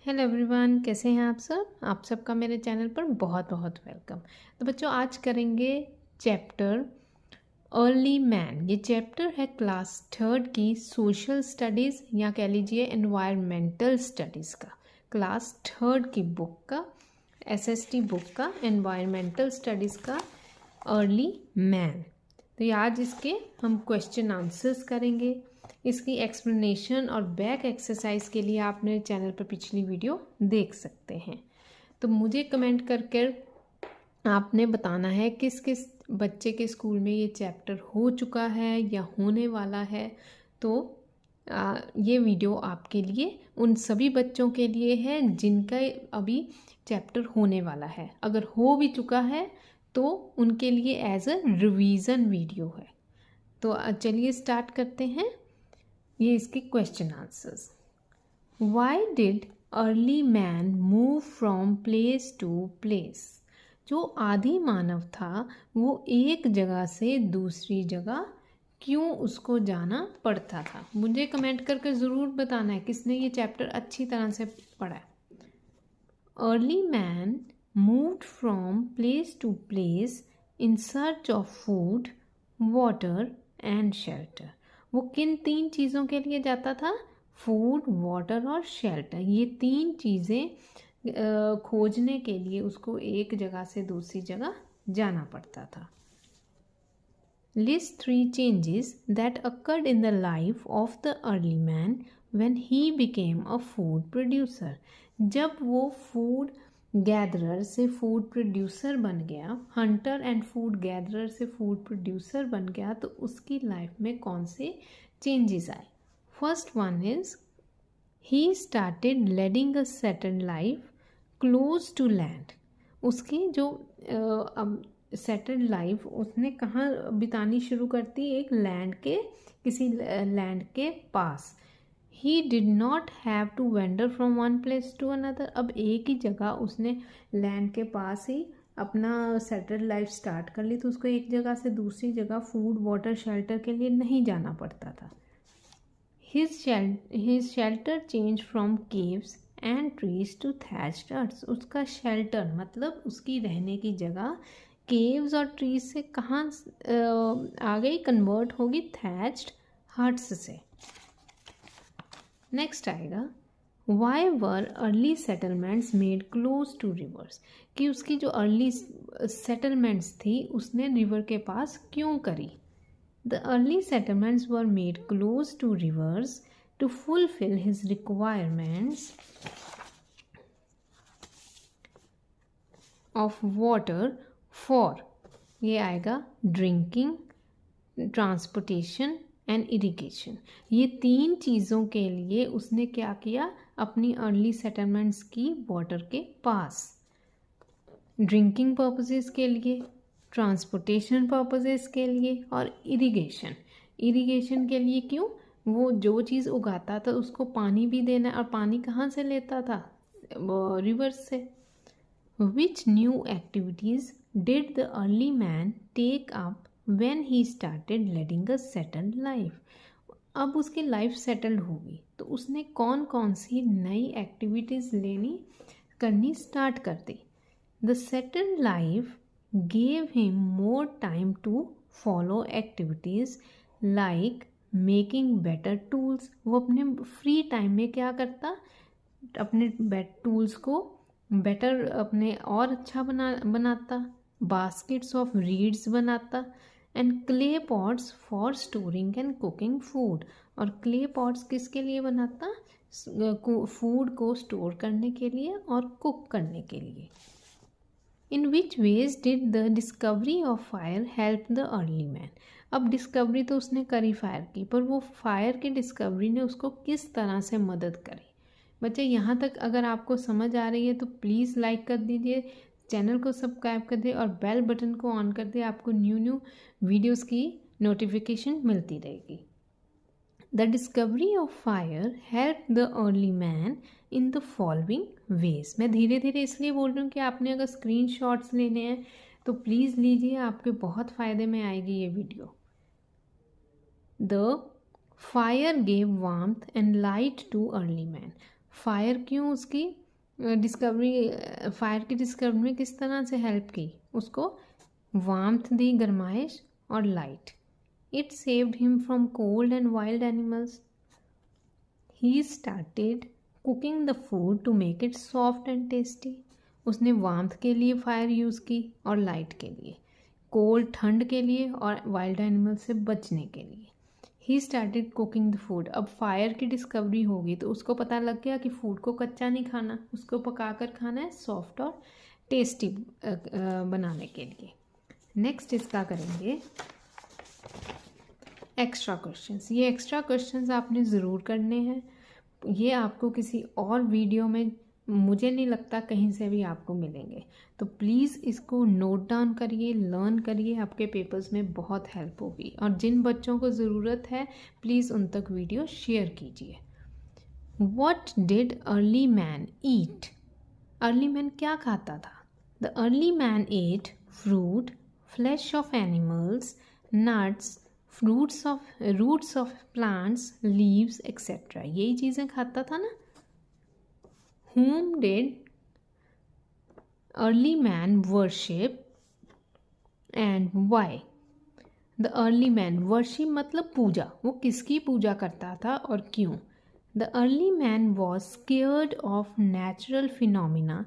Hello everyone, कैसे हैं आप सब। आप सबका मेरे चैनल पर बहुत बहुत वेलकम। तो बच्चों, आज करेंगे चैप्टर अर्ली मैन। ये चैप्टर है क्लास थर्ड की सोशल स्टडीज़ या कह लीजिए एनवायरमेंटल स्टडीज़ का, क्लास थर्ड की बुक का, एसएसटी बुक का एनवायरमेंटल स्टडीज़ का अर्ली मैन। तो ये आज इसके हम क्वेश्चन आंसर्स करेंगे। इसकी एक्सप्लेनेशन और बैक एक्सरसाइज के लिए आप मेरे चैनल पर पिछली वीडियो देख सकते हैं। तो मुझे कमेंट करके आपने बताना है किस किस बच्चे के स्कूल में ये चैप्टर हो चुका है या होने वाला है। तो ये वीडियो आपके लिए, उन सभी बच्चों के लिए है जिनका अभी चैप्टर होने वाला है। अगर हो भी चुका है तो उनके लिए एज अ रिवीजन वीडियो है। तो चलिए स्टार्ट करते हैं। ये इसके question answers. Why did early man move from place to place. जो आदि मानव था वो एक जगह से दूसरी जगह क्यों उसको जाना पड़ता था। मुझे कमेंट करके ज़रूर बताना है किसने ये चैप्टर अच्छी तरह से पढ़ा है। Early man moved from place to place in search of food, water and shelter। वो किन तीन चीज़ों के लिए जाता था? फूड, वाटर और शेल्टर। ये तीन चीज़ें खोजने के लिए उसको एक जगह से दूसरी जगह जाना पड़ता था। List 3 changes that occurred in the life of the early man when he became a food producer। जब वो फूड गैदरर से फूड प्रोड्यूसर बन गया, हंटर एंड फूड गैदरर से फूड प्रोड्यूसर बन गया, तो उसकी लाइफ में कौन से चेंजेस आए। First one is he started leading a settled life close to land. उसकी जो सेटल्ड लाइफ उसने कहाँ बितानी शुरू करती, एक लैंड के, किसी लैंड के पास। He did not have to wander from one place to another. अब एक ही जगह उसने लैंड के पास ही अपना सेटल्ड लाइफ स्टार्ट कर ली, तो उसको एक जगह से दूसरी जगह फूड, वाटर, शेल्टर के लिए नहीं जाना पड़ता था। His shelter changed from caves and trees to thatched huts। उसका शेल्टर मतलब उसकी रहने की जगह केव्स और ट्रीज से कहाँ आ गई, कन्वर्ट होगी थैच्ड हट्स से। नेक्स्ट आएगा why were early settlements made close to rivers. कि उसकी जो अर्ली सेटलमेंट्स थी उसने रिवर के पास क्यों करी। The early settlements were made close to rivers to fulfill his requirements of water for, ये आएगा ड्रिंकिंग, ट्रांसपोर्टेशन एंड इरिगेशन। ये तीन चीज़ों के लिए उसने क्या किया, अपनी अर्ली सेटलमेंट्स की वाटर के पास, ड्रिंकिंग पर्पसेस के लिए, ट्रांसपोर्टेशन पर्पसेस के लिए और इरिगेशन। इरिगेशन के लिए क्यों, वो जो चीज़ उगाता था उसको पानी भी देना, और पानी कहाँ से लेता था, रिवर से। Which new activities did the early man take up when he started leading a settled life. अब उसकी लाइफ सेटल्ड होगी तो उसने कौन कौन सी नई एक्टिविटीज़ करनी स्टार्ट कर दी। The settled life gave him more time to follow activities like making better tools। वो अपने फ्री टाइम में क्या करता, अपने टूल्स को बेटर, अपने और अच्छा बनाता, बास्केट्स ऑफ रीड्स बनाता, and clay pots for storing and cooking food. और क्ले पॉट्स किसके लिए बनाता, फूड को स्टोर करने के लिए और कुक करने के लिए। In which ways did the discovery of fire help the early man. अब डिस्कवरी तो उसने करी फायर की, पर वो फायर की डिस्कवरी ने उसको किस तरह से मदद करी। बच्चे, यहाँ तक अगर आपको समझ आ रही है तो प्लीज़ लाइक कर दीजिए, चैनल को सब्सक्राइब कर दिए और बेल बटन को ऑन कर दिए। आपको न्यू वीडियोज़ की नोटिफिकेशन मिलती रहेगी। The discovery of fire helped the early man in the following ways। मैं धीरे धीरे इसलिए बोल रही हूँ कि आपने अगर स्क्रीनशॉट्स लेने हैं तो प्लीज़ लीजिए, आपके बहुत फ़ायदे में आएगी ये video. The fire gave warmth and light to early man। Fire क्यों उसकी फायर की डिस्कवरी में किस तरह से हेल्प की, उसको वार्मथ दी, गर्माइश और light. It saved him from cold and wild animals. He started cooking the food to make it soft and tasty. उसने वार्मथ के लिए फायर यूज़ की और लाइट के लिए, कोल्ड ठंड के लिए और वाइल्ड एनिमल से बचने के लिए। ही स्टार्टेड कुकिंग द फूड। अब फायर की डिस्कवरी होगी तो उसको पता लग गया कि फूड को कच्चा नहीं खाना, उसको पका कर खाना है सॉफ्ट और टेस्टी बनाने के लिए। नेक्स्ट इसका करेंगे एक्स्ट्रा क्वेश्चंस। ये एक्स्ट्रा क्वेश्चंस आपने ज़रूर करने हैं। ये आपको किसी और वीडियो में मुझे नहीं लगता कहीं से भी आपको मिलेंगे, तो प्लीज़ इसको नोट डाउन करिए, लर्न करिए, आपके पेपर्स में बहुत हेल्प होगी। और जिन बच्चों को ज़रूरत है प्लीज़ उन तक वीडियो शेयर कीजिए। What did early man eat? अर्ली मैन क्या खाता था? द अर्ली मैन ate fruit, flesh of animals, nuts, roots of plants, leaves etcetera. यही चीज़ें खाता था ना। Whom did early man worship and why? The early man worship मतलब पूजा, वो किसकी पूजा करता था और क्यों? The early man was scared of natural phenomena.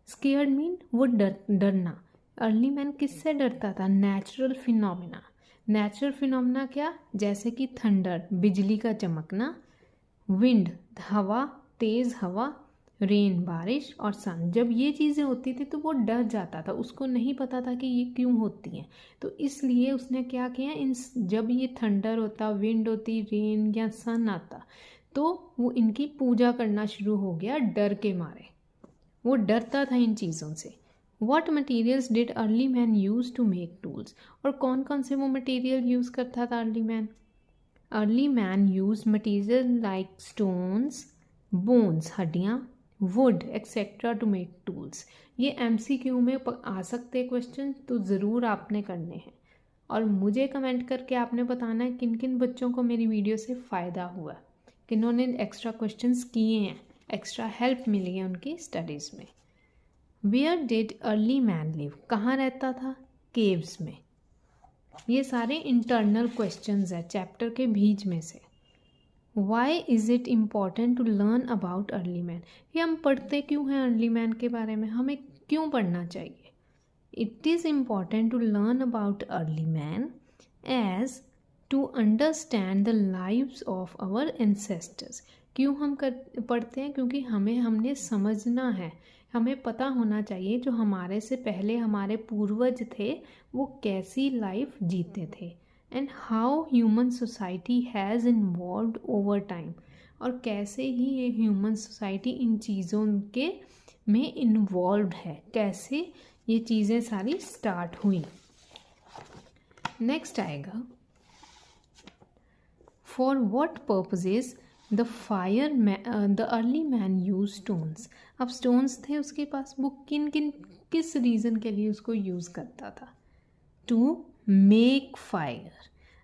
Scared mean वो डरना। अर्ली मैन किससे डरता था? Natural phenomena. नेचुरल फिनोमिना क्या? जैसे कि थंडर, बिजली का चमकना, विंड हवा, तेज़ हवा, रेन बारिश और सन। जब ये चीज़ें होती थी तो वो डर जाता था, उसको नहीं पता था कि ये क्यों होती हैं। तो इसलिए उसने क्या किया, जब ये थंडर होता, विंड होती, रेन या सन आता, तो वो इनकी पूजा करना शुरू हो गया डर के मारे। वो डरता था इन चीज़ों से। What materials did early man use to make tools? और कौन कौन से वो मटेरियल यूज़ करता था early man? Early man use material like stones, bones हड्डियाँ, wood etcetera to make tools. ये MCQ में आ सकते क्वेश्चन, तो ज़रूर आपने करने हैं। और मुझे कमेंट करके आपने बताना है किन किन बच्चों को मेरी वीडियो से फ़ायदा हुआ, किन्होंने एक्स्ट्रा क्वेश्चंस किए हैं, एक्स्ट्रा हेल्प मिली है उनकी स्टडीज़ में। Where did early man live? कहाँ रहता था? केव्स में। ये सारे इंटरनल क्वेश्चंस है चैप्टर के बीच में से। Why is it important to learn about early man? ये हम पढ़ते क्यों हैं अर्ली मैन के बारे में, हमें क्यों पढ़ना चाहिए? It is important to learn about early man as to understand the lives of our ancestors. क्यों हम पढ़ते हैं? क्योंकि हमने समझना है, हमें पता होना चाहिए जो हमारे से पहले हमारे पूर्वज थे वो कैसी लाइफ जीते थे, and how human society has involved over time, और कैसे ही ये ह्यूमन सोसाइटी इन चीज़ों के में इन्वॉल्व्ड है, कैसे ये चीज़ें सारी स्टार्ट हुई। नेक्स्ट आएगा for what purposes the early man use stones. अब स्टोन्स थे उसके पास, वो किस रीज़न के लिए उसको यूज़ करता था? To make fire.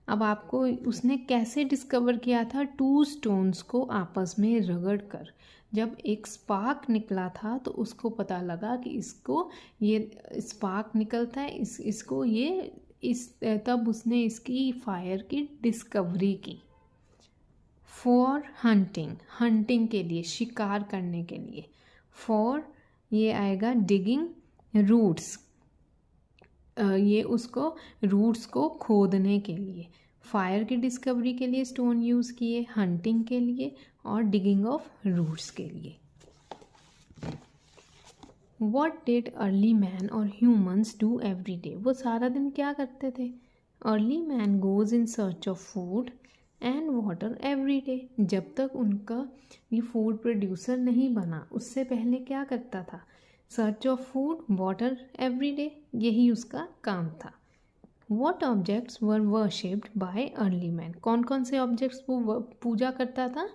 अब आपको उसने कैसे डिस्कवर किया था? 2 स्टोन्स को आपस में रगड़ कर जब एक स्पार्क निकला था तो उसको पता लगा कि इसको ये स्पार्क निकलता है, इसको ये तब उसने इसकी फायर की डिस्कवरी की। फॉर हंटिंग के लिए, शिकार करने के लिए। फॉर ये आएगा डिगिंग रूट्स, ये उसको रूट्स को खोदने के लिए। फायर की डिस्कवरी के लिए स्टोन यूज़ किए, हंटिंग के लिए और डिगिंग ऑफ रूट्स के लिए। What did early man और humans do every day? वो सारा दिन क्या करते थे? Early man goes in search of food and water every day. जब तक उनका ये फूड प्रोड्यूसर नहीं बना उससे पहले क्या करता था? Search of food, water every day, यही उसका काम था। What objects were worshipped by early man? कौन कौन से ऑब्जेक्ट्स वो पूजा करता था?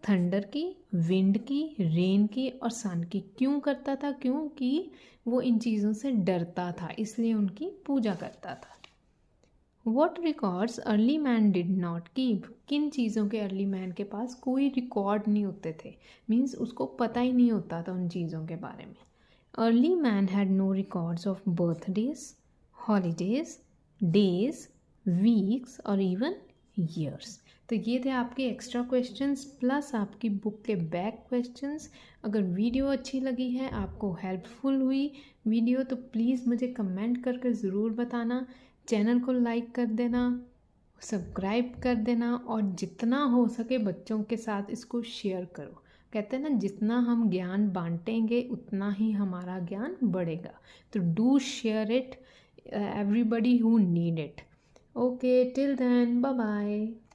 थंडर की, विंड की, रेन की और सन की। क्यों करता था? क्योंकि वो इन चीज़ों से डरता था, इसलिए उनकी पूजा करता था। What records early man did not keep, किन चीज़ों के अर्ली मैन के पास कोई रिकॉर्ड नहीं होते थे, मीन्स उसको पता ही नहीं होता था उन चीज़ों के बारे में। Early man had no records of birthdays, holidays, days, weeks और इवन ईयर्स। तो ये थे आपके एक्स्ट्रा क्वेश्चंस प्लस आपकी बुक के बैक क्वेश्चंस। अगर वीडियो अच्छी लगी है, आपको हेल्पफुल हुई वीडियो, तो प्लीज़ मुझे कमेंट करके ज़रूर बताना। चैनल को लाइक कर देना, सब्सक्राइब कर देना और जितना हो सके बच्चों के साथ इसको शेयर करो। कहते हैं ना, जितना हम ज्ञान बांटेंगे उतना ही हमारा ज्ञान बढ़ेगा। तो do share it everybody who need it. Okay, till then, bye bye.